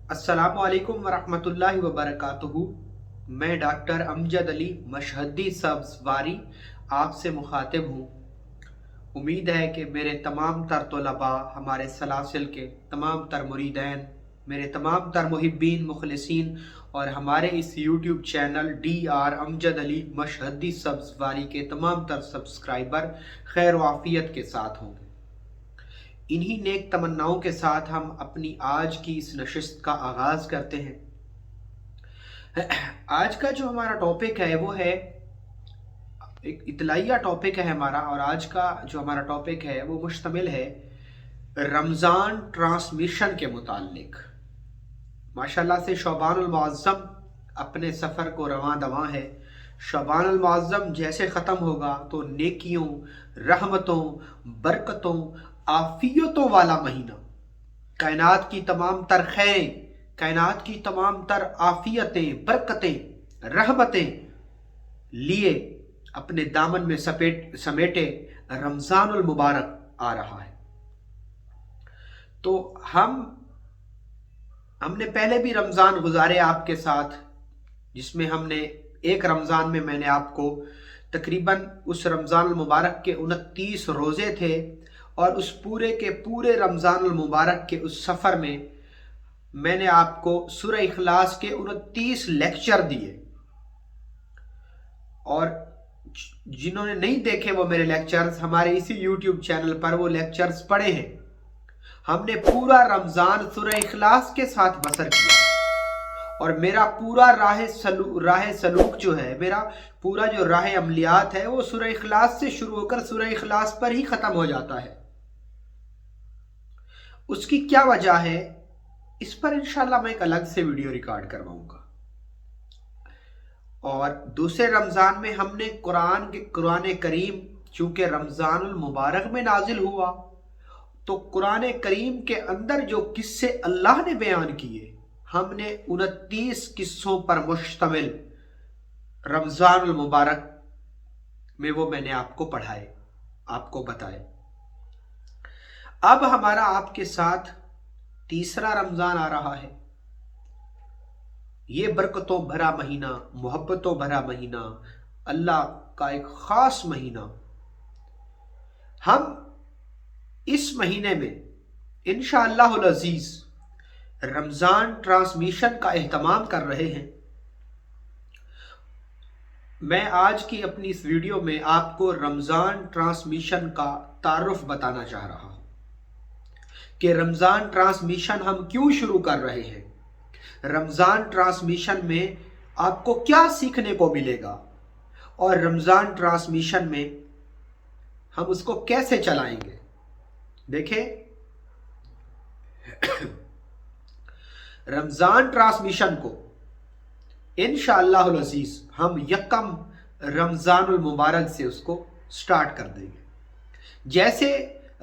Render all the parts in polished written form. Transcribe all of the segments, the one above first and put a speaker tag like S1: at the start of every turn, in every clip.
S1: अस्सलामु अलैकुम वरहमतुल्लाहि वबरकातुहू। मैं डॉक्टर अमजद अली मशहदी सब्ज़वारी आपसे मुखातिब हूँ। उम्मीद है कि मेरे तमाम तर तलबा, हमारे सलासिल के तमाम तर मुरीदैन, मेरे तमाम तर मुहिब्बीन मुखलिसीन और हमारे इस YouTube channel DR Amjad Ali Mashhadi Sabzwari के तमाम तर सब्सक्राइबर खैर व आफियत के साथ होंगे। इन्हीं नेक तमन्नाओं के साथ हम अपनी आज की इस नशिस्त का आगाज़ करते हैं। आज का जो हमारा टॉपिक है वो है एक इतलाइया टॉपिक है हमारा, और आज का जो हमारा टॉपिक है वो मुश्तमिल है रमज़ान ट्रांसमिशन के मुताल्लिक। माशाल्लाह से शौबानुल मुअज़्ज़म अपने सफ़र को रवां दवां है। शौबानुल मुअज़्ज़म जैसे ख़त्म होगा तो नेकियों, रहमतों, बरकतों, आफियतों वाला महीना, कायनात की तमाम तर खैरें, कायनात की तमाम तर आफियतें, बरकतें, रहमतें लिए अपने दामन में समेटे रमज़ानुल मुबारक आ रहा है। तो हमने पहले भी रमज़ान गुजारे आपके साथ, जिसमें हमने एक रमज़ान में मैंने आपको तकरीबन उस रमज़ानुल मुबारक के 29 रोज़े थे, और उस पूरे के पूरे रमज़ानुल मुबारक के उस सफ़र में मैंने आपको सूरह इखलास के 29 लेक्चर दिए। और जिन्होंने नहीं देखे वो मेरे लेक्चर्स, हमारे इसी यूट्यूब चैनल पर वो लेक्चर्स पढ़े हैं। हमने पूरा रमज़ान सूरह इखलास के साथ बसर किया, और मेरा पूरा राह सलूक जो है, मेरा पूरा जो राह अमलियात है वो सूरह इखलास से शुरू होकर सूरह इखलास पर ही ख़त्म हो जाता है। उसकी क्या वजह है, इस पर इंशाल्लाह मैं एक अलग से वीडियो रिकॉर्ड करवाऊंगा। और दूसरे रमज़ान में हमने कुरान करीम चूंकि रमज़ानुल मुबारक में नाजिल हुआ, तो कुरान करीम के अंदर जो किस्से अल्लाह ने बयान किए, हमने 29 किस्सों पर मुश्तमिल रमज़ानुल मुबारक में वो मैंने आपको पढ़ाए, आपको बताए। अब हमारा आपके साथ तीसरा रमज़ान आ रहा है। ये बरकतों भरा महीना, मोहब्बतों भरा महीना, अल्लाह का एक ख़ास महीना। हम इस महीने में इंशाअल्लाहुल अज़ीज़ रमज़ान ट्रांसमिशन का एहतमाम कर रहे हैं। मैं आज की अपनी इस वीडियो में आपको रमज़ान ट्रांसमिशन का तारुफ बताना चाह रहा हूँ कि रमज़ान ट्रांसमिशन हम क्यों शुरू कर रहे हैं, रमज़ान ट्रांसमिशन में आपको क्या सीखने को मिलेगा, और रमज़ान ट्रांसमिशन में हम उसको कैसे चलाएंगे। देखें, रमज़ान ट्रांसमिशन को इंशाअल्लाहुल अज़ीज़ हम यकम रमज़ानुल मुबारक से उसको स्टार्ट कर देंगे। जैसे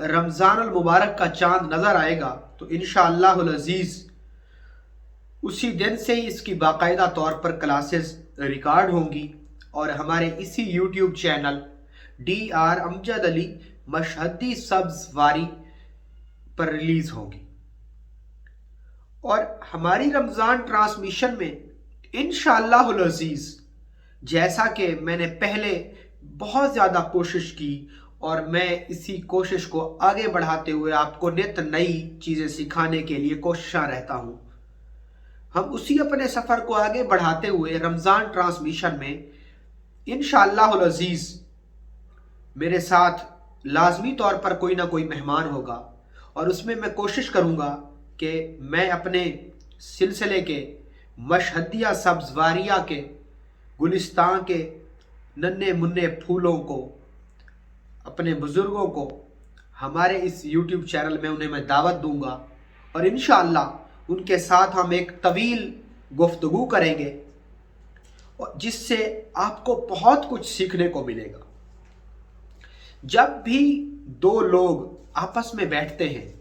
S1: रमज़ानुल मुबारक का चांद नज़र आएगा तो इंशाअल्लाहुल अज़ीज़ उसी दिन से ही इसकी बाकायदा तौर पर क्लासेस रिकॉर्ड होंगी, और हमारे इसी YouTube channel DR Amjad Ali Mashhadi Sabzwari पर रिलीज़ होगी। और हमारी रमज़ान ट्रांसमिशन में इंशाअल्लाहुल अज़ीज़, जैसा कि मैंने पहले बहुत ज़्यादा कोशिश की, और मैं इसी कोशिश को आगे बढ़ाते हुए आपको नित नई चीज़ें सिखाने के लिए कोशिशां रहता हूँ, हम उसी अपने सफ़र को आगे बढ़ाते हुए रमज़ान ट्रांसमिशन में इंशाअल्लाहुल अज़ीज़ मेरे साथ लाजमी तौर पर कोई ना कोई मेहमान होगा, और उसमें मैं कोशिश करूँगा कि मैं अपने सिलसिले के मशहदिया सब्ज़वारिया के गुलिस्तान के नन्हे मुन्ने फूलों को, अपने बुज़ुर्गों को हमारे इस यूट्यूब चैनल में उन्हें मैं दावत दूंगा, और इंशाअल्लाह उनके साथ हम एक तवील गुफ्तगू करेंगे, जिससे आपको बहुत कुछ सीखने को मिलेगा। जब भी दो लोग आपस में बैठते हैं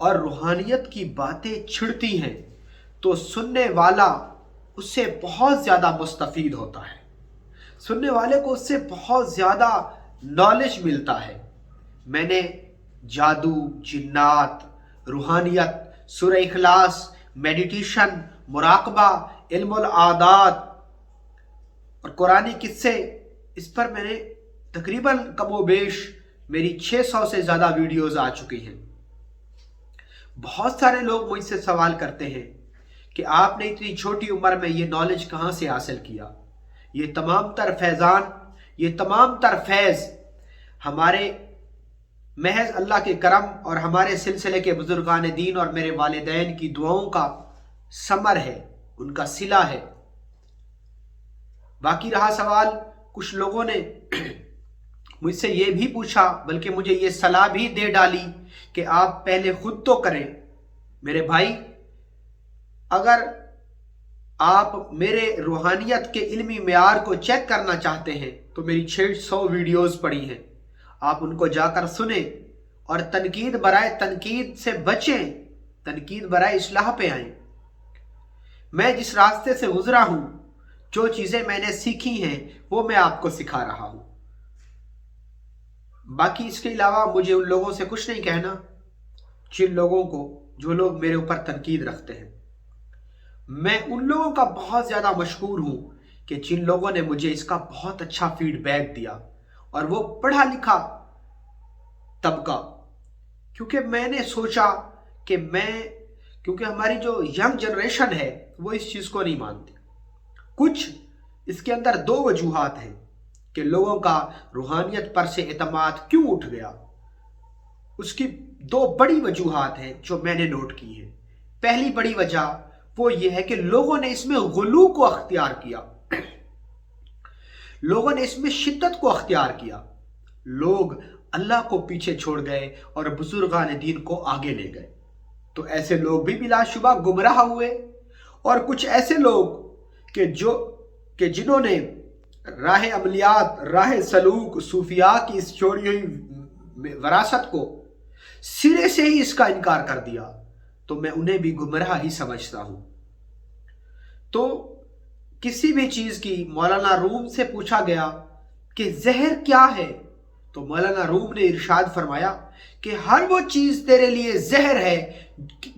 S1: और रूहानियत की बातें छिड़ती हैं, तो सुनने वाला उससे बहुत ज़्यादा मुस्तफ़ीद होता है, सुनने वाले को उससे बहुत ज़्यादा नॉलेज मिलता है। मैंने जादू, जिन्नात, रूहानियत, सूरह इखलास, मेडिटेशन, मुराकबा, इल्मुल आदात और कुरानी किस्से, इस पर मैंने तकरीबन कमोबेश मेरी 600 से ज़्यादा वीडियोस आ चुकी हैं। बहुत सारे लोग मुझसे सवाल करते हैं कि आपने इतनी छोटी उम्र में ये नॉलेज कहाँ से हासिल किया। ये तमाम तर फैज़ान, ये तमाम तर फैज़ हमारे महज अल्लाह के करम और हमारे सिलसिले के बुजुर्गान दीन और मेरे वालिदैन की दुआओं का समर है, उनका सिला है। बाकी रहा सवाल, कुछ लोगों ने मुझसे ये भी पूछा, बल्कि मुझे ये सलाह भी दे डाली कि आप पहले खुद तो करें। मेरे भाई, अगर आप मेरे रूहानियत के इल्मी मेयार को चेक करना चाहते हैं तो मेरी 600 वीडियोस पड़ी हैं, आप उनको जाकर सुने और तनकीद बराए तनकीद से बचें, तनकीद बराए इस्लाह पे आएं। मैं जिस रास्ते से गुजरा हूं, जो चीजें मैंने सीखी हैं, वो मैं आपको सिखा रहा हूं। बाकी इसके अलावा मुझे उन लोगों से कुछ नहीं कहना, जिन लोगों को, जो लोग मेरे ऊपर तनकीद रखते हैं। मैं उन लोगों का बहुत ज्यादा मशकूर हूं कि जिन लोगों ने मुझे इसका बहुत अच्छा फीडबैक दिया, और वो पढ़ा लिखा तबका। क्योंकि मैंने सोचा कि क्योंकि हमारी जो यंग जनरेशन है वो इस चीज को नहीं मानती। कुछ इसके अंदर दो वजूहात हैं कि लोगों का रूहानियत पर से एतमाद क्यों उठ गया। उसकी दो बड़ी वजूहात हैं जो मैंने नोट की है। पहली बड़ी वजह वो ये है कि लोगों ने इसमें गुलू को अख्तियार किया, लोगों ने इसमें शिद्दत को अख्तियार किया। लोग अल्लाह को पीछे छोड़ गए और बुजुर्गान दीन को आगे ले गए। तो ऐसे लोग भी बिलाशुबा गुमराह हुए, और कुछ ऐसे लोग कि जिन्होंने राह अमलियात, राह सलूक, सूफिया की इस छोड़ी हुई वरासत को सिरे से ही इसका इनकार कर दिया, तो मैं उन्हें भी गुमराह ही समझता हूं। तो किसी भी चीज की मौलाना रूम से पूछा गया कि जहर क्या है, तो मौलाना रूम ने इरशाद फरमाया कि हर वो चीज तेरे लिए जहर है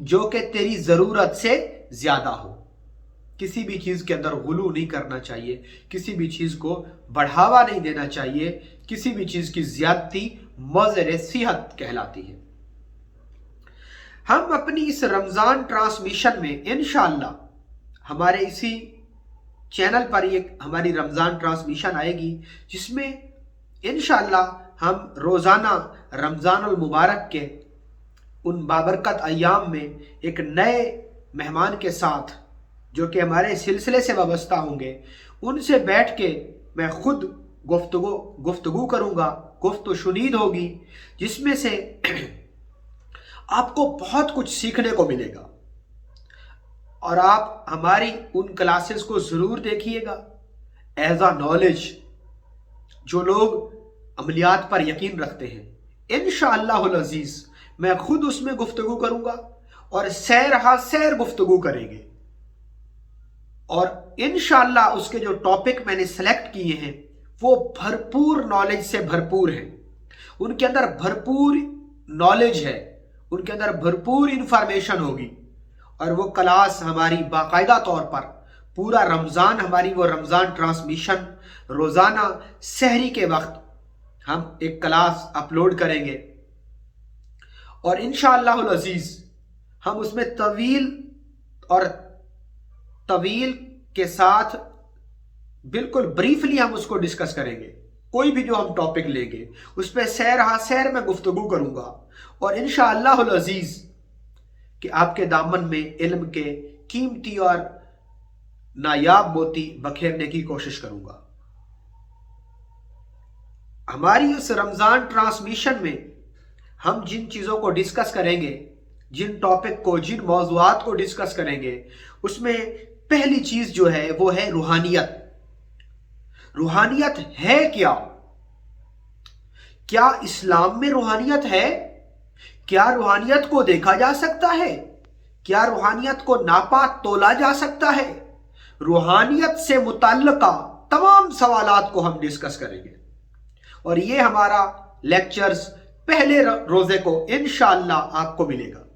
S1: जो कि तेरी जरूरत से ज्यादा हो। किसी भी चीज के अंदर गुलू नहीं करना चाहिए, किसी भी चीज को बढ़ावा नहीं देना चाहिए, किसी भी चीज की ज्यादती मज़र सिहत कहलाती है। हम अपनी इस रमजान ट्रांसमिशन में इंशाअल्लाह हमारे इसी चैनल पर एक हमारी रमजान ट्रांसमिशन आएगी, जिसमें इंशाअल्लाह हम रोजाना रमजानुल मुबारक के उन बाबरकत अय्याम में एक नए मेहमान के साथ, जो कि हमारे सिलसिले से वाबस्ता होंगे, उनसे बैठ के मैं खुद गुफ्तगू करूंगा, गुफ्तगू शुनीद होगी, जिसमें से आपको बहुत कुछ सीखने को मिलेगा। और आप हमारी उन क्लासेस को जरूर देखिएगा एज अ नॉलेज। जो लोग अमलियात पर यकीन रखते हैं, इंशाअल्लाहुल अजीज मैं खुद उसमें गुफ्तगू करूंगा और सैर गुफ्तगू करेंगे। और इंशाअल्लाह उसके जो टॉपिक मैंने सेलेक्ट किए हैं वो भरपूर नॉलेज से भरपूर हैं। उनके अंदर भरपूर नॉलेज है, उनके अंदर भरपूर इंफॉर्मेशन होगी। और वो क्लास हमारी बाकायदा तौर पर पूरा रमज़ान, हमारी वो रमज़ान ट्रांसमिशन रोज़ाना सहरी के वक्त हम एक क्लास अपलोड करेंगे। और इंशाअल्लाहुल अजीज़ हम उसमें तवील के साथ बिल्कुल ब्रीफली हम उसको डिस्कस करेंगे। कोई भी जो हम टॉपिक लेंगे उस पर सैर में गुफ्तगू करूंगा, और इंशाअल्लाहुल अजीज़ कि आपके दामन में इल्म के कीमती और नायाब मोती बखेरने की कोशिश करूंगा। हमारी उस रमजान ट्रांसमिशन में हम जिन चीजों को डिस्कस करेंगे, जिन टॉपिक को, जिन मौज़ूआत को डिस्कस करेंगे, उसमें पहली चीज जो है वो है रूहानियत। रूहानियत है क्या? क्या इस्लाम में रूहानियत है? क्या रूहानियत को देखा जा सकता है? क्या रूहानियत को नापा तोला जा सकता है? रूहानियत से मुताल्लिका तमाम सवालात को हम डिस्कस करेंगे। और ये हमारा लेक्चर्स पहले रोजे को इंशाअल्लाह आपको मिलेगा।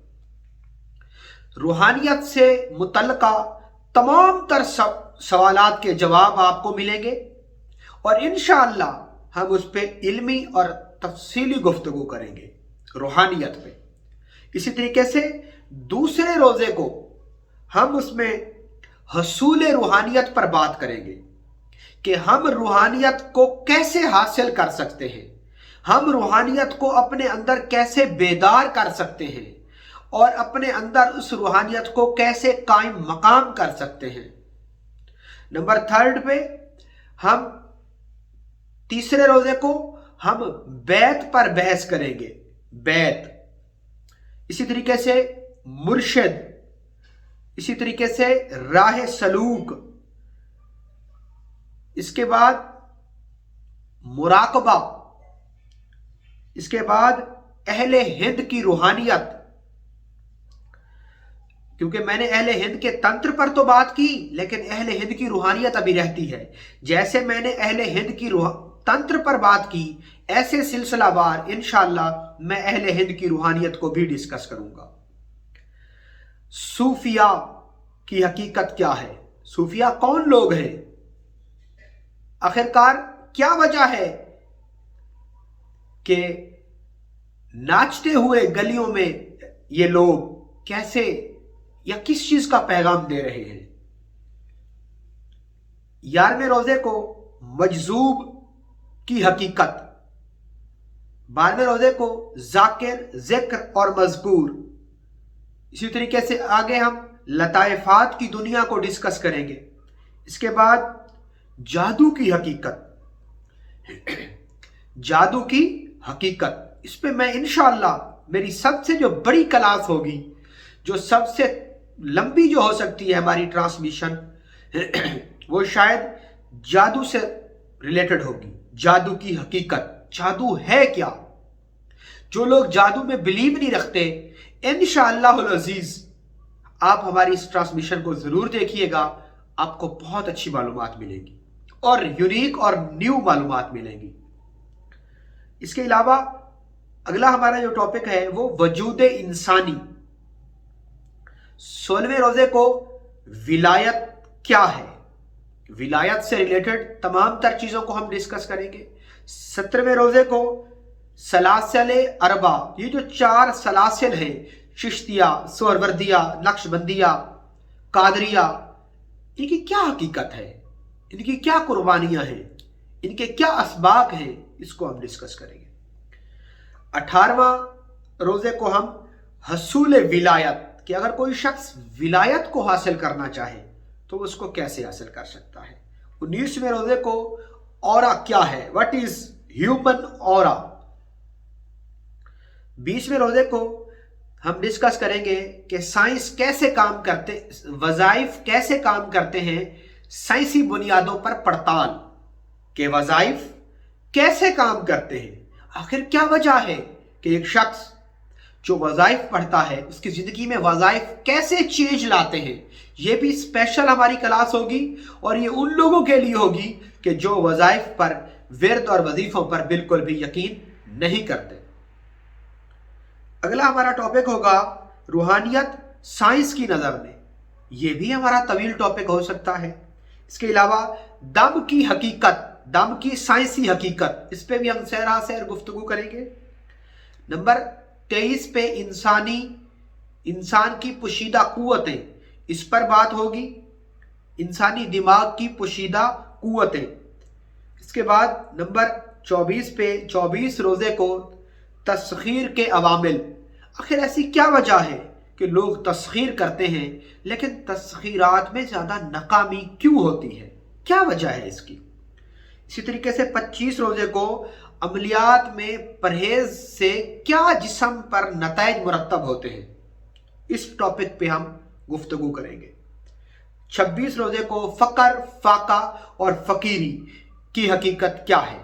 S1: रूहानियत से मुतल्लिका तमाम तर सवालात के जवाब आपको मिलेंगे और इंशाअल्लाह हम उस पर इल्मी और तफसीली गुफ्तगू करेंगे रूहानियत पे। इसी तरीके से दूसरे रोज़े को हम उसमें हसूल रूहानियत पर बात करेंगे कि हम रूहानियत को कैसे हासिल कर सकते हैं, हम रूहानियत को अपने अंदर कैसे बेदार कर सकते हैं और अपने अंदर उस रूहानियत को कैसे कायम मकाम कर सकते हैं। नंबर 3 पे हम तीसरे रोजे को हम बैत पर बहस करेंगे, बैत, इसी तरीके से मुर्शिद, इसी तरीके से राह सलूक, इसके बाद मुराकबा, इसके बाद अहले हिंद की रूहानियत, क्योंकि मैंने अहले हिंद के तंत्र पर तो बात की लेकिन अहले हिंद की रूहानियत अभी रहती है। जैसे मैंने अहले हिंद की तंत्र पर बात की ऐसे सिलसिलावार इंशाअल्लाह मैं अहले हिंद की रूहानियत को भी डिस्कस करूंगा। सूफिया की हकीकत क्या है, सूफिया कौन लोग हैं, आखिरकार क्या वजह है कि नाचते हुए गलियों में ये लोग कैसे या किस चीज का पैगाम दे रहे हैं। 11वें रोजे को मजजूब की हकीकत, 12वें रोजे को जाकिर, जिक्र और मजकूर, इसी तरीके से आगे हम लताइफात की दुनिया को डिस्कस करेंगे। इसके बाद जादू की हकीकत, जादू की हकीकत, इस पे मैं इंशाअल्लाह मेरी सबसे जो बड़ी क्लास होगी, जो सबसे लंबी जो हो सकती है हमारी ट्रांसमिशन, वो शायद जादू से रिलेटेड होगी। जादू की हकीकत, जादू है क्या, जो लोग जादू में बिलीव नहीं रखते, इंशाअल्लाहुल अजीज आप हमारी इस ट्रांसमिशन को जरूर देखिएगा, आपको बहुत अच्छी मालूमात मिलेगी और यूनिक और न्यू मालूमात मिलेंगी। इसके अलावा अगला हमारा जो टॉपिक है वो वजूद इंसानी। 16वें रोजे को विलायत क्या है, विलायत से रिलेटेड तमाम तर चीजों को हम डिस्कस करेंगे। 17वें रोजे को सलासिल अरबा, ये जो 4 सलासिल है, चिश्तिया, सोहरवर्दिया, नक्शबंदिया, कादरिया, इनकी क्या हकीकत है, इनकी क्या कुर्बानियां हैं, इनके क्या असबाब हैं, इसको हम डिस्कस करेंगे। 18वां रोजे को हम हसूल विलायत, कि अगर कोई शख्स विलायत को हासिल करना चाहे तो उसको कैसे हासिल कर सकता है। 19वें रोजे को औरा क्या है, व्हाट इज ह्यूमन औरा। 20वें रोजे को हम डिस्कस करेंगे कि साइंस कैसे काम करते, वज़ाइफ कैसे काम करते हैं, साइंसी बुनियादों पर पड़ताल के वज़ाइफ कैसे काम करते हैं, आखिर क्या वजह है कि एक शख्स जो वज़ाइफ पढ़ता है उसकी जिंदगी में वज़ाइफ कैसे चेंज लाते हैं। ये भी स्पेशल हमारी क्लास होगी और ये उन लोगों के लिए होगी कि जो वज़ाइफ पर, विर्द और वजीफों पर बिल्कुल भी यकीन नहीं करते। अगला हमारा टॉपिक होगा रूहानियत साइंस की नज़र में, ये भी हमारा तवील टॉपिक हो सकता है। इसके अलावा दम की हकीकत, दम की साइंसी हकीकत, इस पे भी हम सहरा सहर गुफ्तगू करेंगे। नंबर 23 पे इंसान की पोशीदा कुव्वतें, इस पर बात होगी, इंसानी दिमाग की पोशीदा कुव्वतें। इसके बाद नंबर 24 पे 24 रोजे को तस्खीर के अवामिल, आखिर ऐसी क्या वजह है कि लोग तस्खीर करते हैं लेकिन तस्खीरात में ज्यादा नाकामी क्यों होती है, क्या वजह है इसकी। इसी तरीके से 25 रोजे को अमलियात में परहेज से क्या जिस्म पर नताइज मुरत्तब होते हैं, इस टॉपिक पे हम गुफ्तगू करेंगे। 26 रोजे को फकर, फाका और फकीरी की हकीकत क्या है।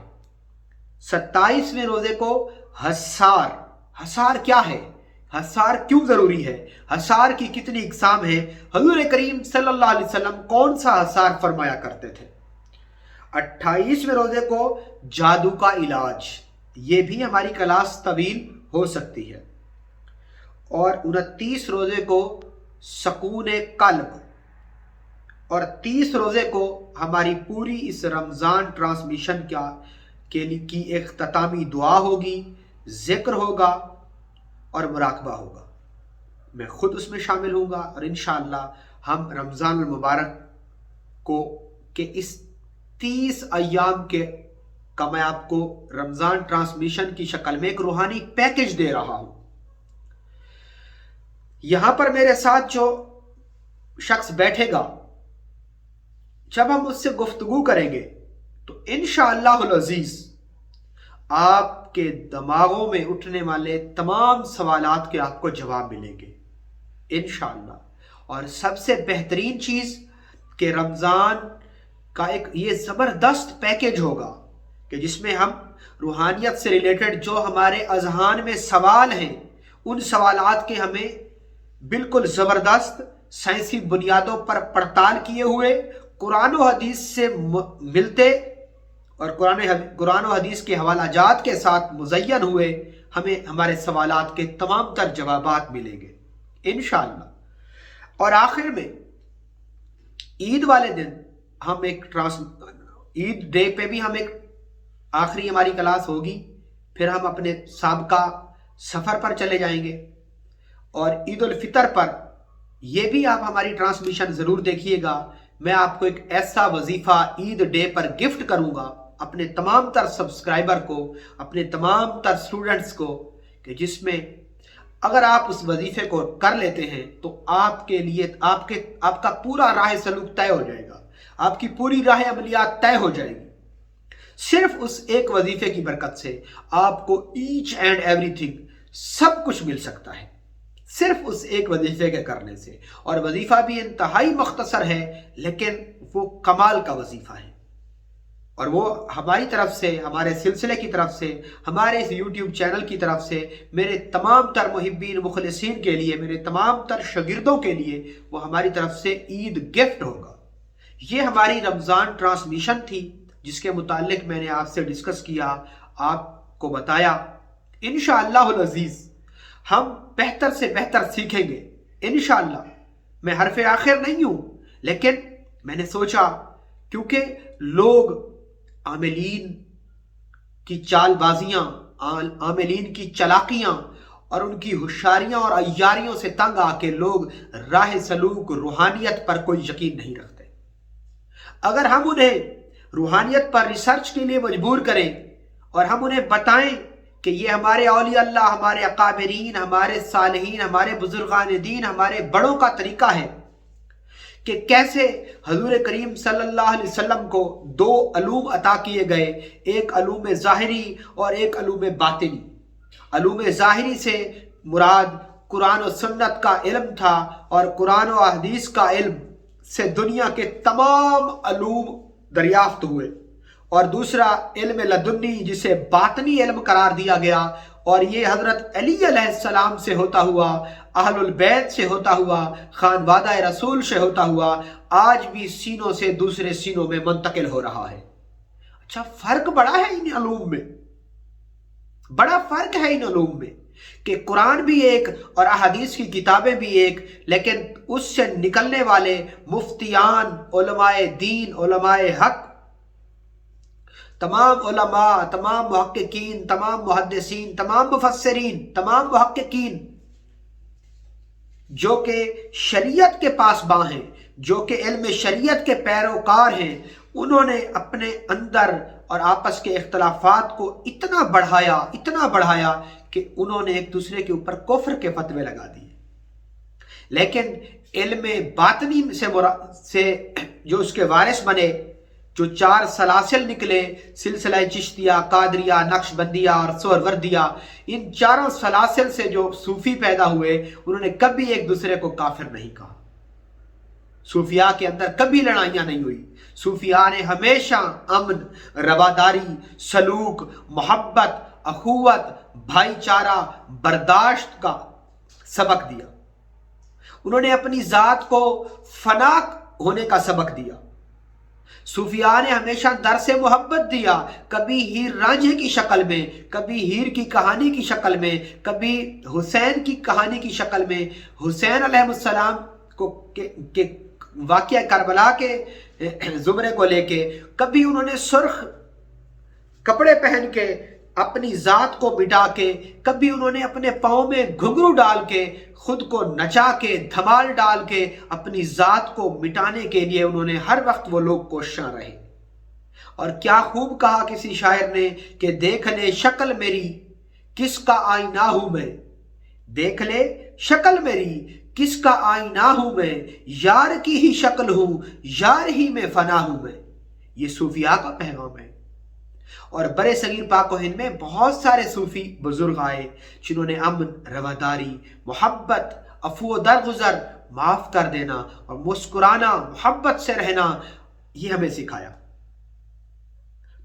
S1: 27वें रोजे को हसार, हसार क्या है, हसार क्यों जरूरी है, हसार की कितनी इकसाम है, हजूर करीम सल्लल्लाहु अलैहि वसल्लम कौन सा हसार फरमाया करते थे। 28वें रोजे को जादू का इलाज, ये भी हमारी क्लास तवील हो सकती है। और 29 रोजे को सकून कल्ब। और 30 रोज़े को हमारी पूरी इस रमज़ान ट्रांसमिशन की इख्तितामी दुआ होगी, ज़िक्र होगा और मुराकबा होगा। मैं ख़ुद उसमें शामिल हूँगा और इंशाअल्लाह हम रमज़ान मुबारक के इस 30 अय्याम का मैं आपको रमज़ान ट्रांसमिशन की शक्ल में एक रूहानी पैकेज दे रहा हूँ। यहाँ पर मेरे साथ जो शख्स बैठेगा, जब हम उससे गुफ्तगू करेंगे तो इंशाअल्लाहुल अज़ीज़ आपके दिमागों में उठने वाले तमाम सवालात के आपको जवाब मिलेंगे इंशाअल्लाह। और सबसे बेहतरीन चीज़ कि रमज़ान का एक ये ज़बरदस्त पैकेज होगा कि जिसमें हम रूहानियत से रिलेटेड जो हमारे अज़हान में सवाल हैं, उन सवालात के हमें बिल्कुल ज़बरदस्त साइंसी बुनियादों पर पड़ताल किए हुए, कुरान और हदीस से मिलते और कुरान और हदीस के हवालाजात के साथ मुज़य्यन हुए हमें हमारे सवालात के तमाम तर जवाबात मिलेंगे इंशाअल्लाह। और आखिर में ईद वाले दिन हम ईद डे पे भी हम एक आखिरी हमारी क्लास होगी, फिर हम अपने साबका सफ़र पर चले जाएंगे। और ईद उल फितर पर यह भी आप हमारी ट्रांसमिशन ज़रूर देखिएगा। मैं आपको एक ऐसा वजीफ़ा ईद डे पर गिफ्ट करूंगा अपने तमाम तर सब्सक्राइबर को, अपने तमाम तर स्टूडेंट्स को, कि जिसमें अगर आप उस वजीफे को कर लेते हैं तो आपके लिए आपका पूरा राह सलूक तय हो जाएगा, आपकी पूरी राह अमलियात तय हो जाएगी। सिर्फ उस एक वजीफे की बरकत से आपको ईच एंड एवरीथिंग सब कुछ मिल सकता है, सिर्फ उस एक वजीफे के करने से। और वजीफा भी इंतहाई मुख्तसर है, लेकिन वो कमाल का वजीफा है। और वो हमारी तरफ से, हमारे सिलसिले की तरफ से, हमारे इस यूट्यूब चैनल की तरफ से, मेरे तमाम तर मुहिब्बीन मुखलिसीन के लिए, मेरे तमाम तर शागिर्दों के लिए वो हमारी तरफ से ईद गिफ्ट होगा। ये हमारी रमज़ान ट्रांसमिशन थी जिसके मुतालिक मैंने आपसे डिस्कस किया, आपको बताया। इंशाअल्लाहुल अज़ीज़ हम बेहतर से बेहतर सीखेंगे इंशाअल्लाह। मैं हरफ़े आखिर नहीं हूँ, लेकिन मैंने सोचा क्योंकि लोग आमिलीन की चालबाजियां, आमिलीन की चलाकियां और उनकी होशियारियां और अय्यारियों से तंग आके लोग राह सलूक रूहानियत पर कोई यकीन नहीं रखते। अगर हम उन्हें रूहानियत पर रिसर्च के लिए मजबूर करें और हम उन्हें बताएं कि ये हमारे औलिया अल्लाह, हमारे अकाबिरीन, हमारे सालिहीन, हमारे बुजुर्गान दीन, हमारे बड़ों का तरीका है कि कैसे हजूर करीम सल्लल्लाहु अलैहि वसल्लम को 2 अलूम अता किए गए, एक अलूम ज़ाहिरी और एक अलूम बातिनी। अलूम ज़ाहिरी से मुराद कुरान और सुन्नत का इल्म था और कुरान और हदीस का इल्म से दुनिया के तमाम अलूम दरियाफ्त हुए। और दूसरा इल्म लदुन्नी जिसे बातनी इल्म करार दिया गया, और ये हजरत अली अलैहिस्सलाम से होता हुआ, अहलुल बैत से होता हुआ, खानवादा रसूल से होता हुआ आज भी सीनों से दूसरे सीनों में मुंतकिल हो रहा है। अच्छा, फर्क बड़ा है इन अलूम में, बड़ा फर्क है इन अलूम में कि कुरान भी एक और अहादीस की किताबें भी एक, लेकिन उससे निकलने वाले मुफ्तियान, उलमाए दीन, उलमाए हक, तमाम उलमा, तमाम मुहक्किकीन, तमाम मुहद्दिसीन, तमाम मुफस्सिरीन, तमाम मुहक्किकीन जो कि शरीयत के पासबां हैं, जो कि इल्म शरीयत के पैरोकार हैं, उन्होंने अपने अंदर और आपस के इख्तलाफात को इतना बढ़ाया कि उन्होंने एक दूसरे के ऊपर कुफ्र के फतवे लगा दिए। लेकिन इल्म बातनी से जो उसके वारिस बने, जो 4 सलासिल निकले, सिलसिला चिश्तिया, कादरिया, नक्शबंदिया और सोहरवर्दिया, इन 4 सलासिल से जो सूफी पैदा हुए, उन्होंने कभी एक दूसरे को काफिर नहीं कहा। सूफिया के अंदर कभी लड़ाइयां नहीं हुई। सूफिया ने हमेशा अमन, रवादारी, सलूक, मोहब्बत, अखुवत, भाईचारा, बर्दाश्त का सबक दिया। उन्होंने अपनी जात को फना होने का सबक दिया। सूफिया ने हमेशा दर्स मोहब्बत दिया, कभी हीर रांझे की शक्ल में, कभी हीर की कहानी की शक्ल में, कभी हुसैन की कहानी की शक्ल में, हुसैन अलैहिस्सलाम को के वाक़या करबला के ज़ुमरे को लेके, कभी उन्होंने सुर्ख कपड़े पहन के अपनी जात को मिटा के, कभी उन्होंने अपने पाँव में घुंघरू डाल के, खुद को नचा के, धमाल डाल के अपनी जात को मिटाने के लिए उन्होंने हर वक्त वो लोग कोशिशां रहे। और क्या खूब कहा किसी शायर ने कि देख ले शक्ल मेरी किसका आईना हूं मैं, देख ले शक्ल मेरी किसका आईना हूं मैं, यार की ही शक्ल हूं, यार ही में फना हूं मैं। ये सूफिया का पैगाम है। और बड़े सगीर पाक व हिंद में बहुत सारे सूफी बुजुर्ग आए जिन्होंने अमन, रवादारी, मोहब्बत, अफू दरगुजर, माफ कर देना और मुस्कुराना, मोहब्बत से रहना, ये हमें सिखाया।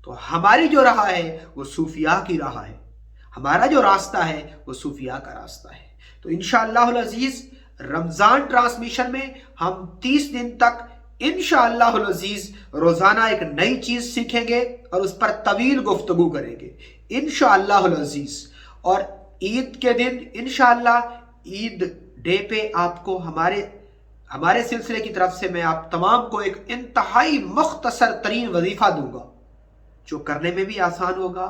S1: तो हमारी जो राह है वो सूफिया की राह है, हमारा जो रास्ता है वो सूफिया का रास्ता है। तो इंशाअल्लाह अजीज रमजान ट्रांसमिशन में हम 30 दिन तक इंशाअल्लाह अजीज रोजाना एक नई चीज सीखेंगे और उस पर तवील गुफ्तगू करेंगे इंशाअल्लाह अजीज। और ईद के दिन इंशाअल्लाह ईद डे पे आपको हमारे सिलसिले की तरफ से मैं आप तमाम को एक इंतहाई मुख्तसर तरीन वजीफा दूंगा जो करने में भी आसान होगा।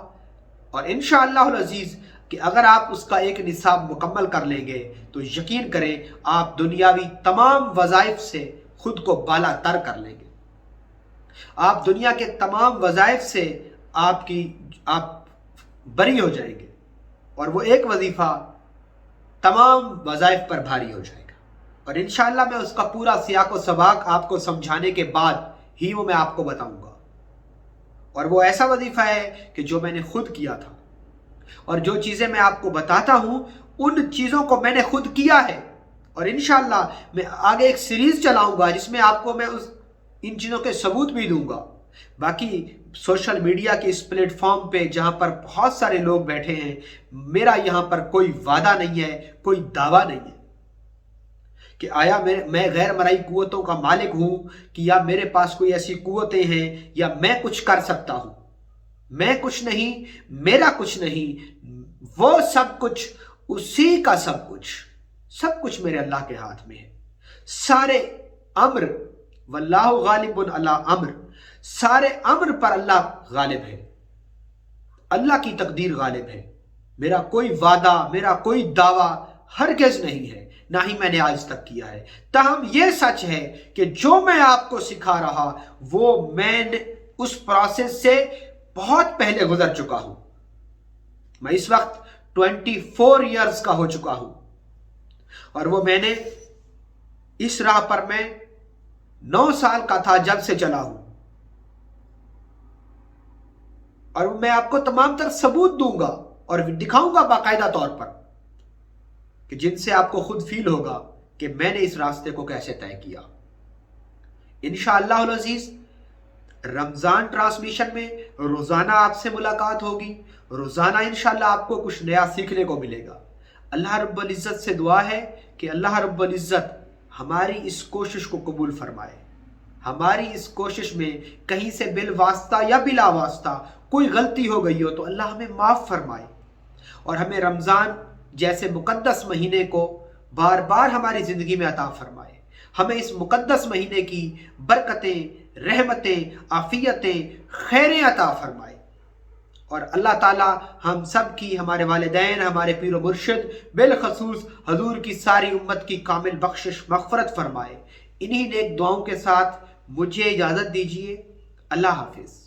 S1: और इंशाअल्लाह अजीज कि अगर आप उसका एक निसाब मुकम्मल कर लेंगे तो यकीन करें आप दुनियावी तमाम वज़ाइफ से खुद को बाला तर कर लेंगे। आप दुनिया के तमाम वज़ाइफ से आप बरी हो जाएंगे और वो एक वजीफा तमाम वज़ाइफ पर भारी हो जाएगा। और इंशाअल्लाह मैं उसका पूरा सियाक व सबाक आपको समझाने के बाद ही वो मैं आपको बताऊंगा। और वो ऐसा वजीफा है कि जो मैंने खुद किया था, और जो चीजें मैं आपको बताता हूं उन चीजों को मैंने खुद किया है। और इंशाअल्लाह मैं आगे एक सीरीज चलाऊंगा जिसमें आपको मैं इन चीजों के सबूत भी दूंगा। बाकी सोशल मीडिया के इस प्लेटफॉर्म पे जहां पर बहुत सारे लोग बैठे हैं, मेरा यहां पर कोई वादा नहीं है, कोई दावा नहीं है कि आया मैं गैर मराई कुव्वतों का मालिक हूं कि या मेरे पास कोई ऐसी कुव्वतें हैं या मैं कुछ कर सकता हूं। मैं कुछ नहीं, मेरा कुछ नहीं, वो सब कुछ उसी का सब कुछ मेरे अल्लाह के हाथ में है। सारे अम्र वल्लाहु गालिबुन अला अम्र, सारे अम्र पर अल्लाह गालिब है, अल्लाह की तकदीर गालिब है। मेरा कोई वादा, मेरा कोई दावा हरगिज़ नहीं है, ना ही मैंने आज तक किया है। ताहम यह सच है कि जो मैं आपको सिखा रहा वो मैंने उस प्रोसेस से बहुत पहले गुजर चुका हूं। मैं इस वक्त 24 इयर्स का हो चुका हूं और वो मैंने इस राह पर मैं 9 साल का था जब से चला हूं। और मैं आपको तमाम तर सबूत दूंगा और दिखाऊंगा बाकायदा तौर पर कि जिनसे आपको खुद फील होगा कि मैंने इस रास्ते को कैसे तय किया। इंशाअल्लाह अज़ीज़ रमजान ट्रांसमिशन में रोजाना आपसे मुलाकात होगी। रोजाना इंशाअल्लाह आपको कुछ नया सीखने को मिलेगा। अल्लाह रब्बुल इज़्ज़त से दुआ है कि अल्लाह रब्बुल इज़्ज़त हमारी इस कोशिश को कबूल फरमाए। हमारी इस कोशिश में कहीं से बिल वास्ता या बिला वास्ता कोई गलती हो गई हो तो अल्लाह हमें माफ़ फरमाए और हमें रमज़ान जैसे मुकद्दस महीने को बार बार हमारी ज़िंदगी में अता फरमाए। हमें इस मुकद्दस महीने की बरकतें, रहमतें, आफियतें, खैरें अता फरमाए। और अल्लाह ताला हम सब की, हमारे वालिदैन, हमारे पीर व मुर्शिद, बिलखसूस हजूर की सारी उम्मत की कामिल बख्शिश मग़फ़िरत फरमाए। इन्हीं नेक दुआओं के साथ मुझे इजाज़त दीजिए। अल्लाह हाफिज़।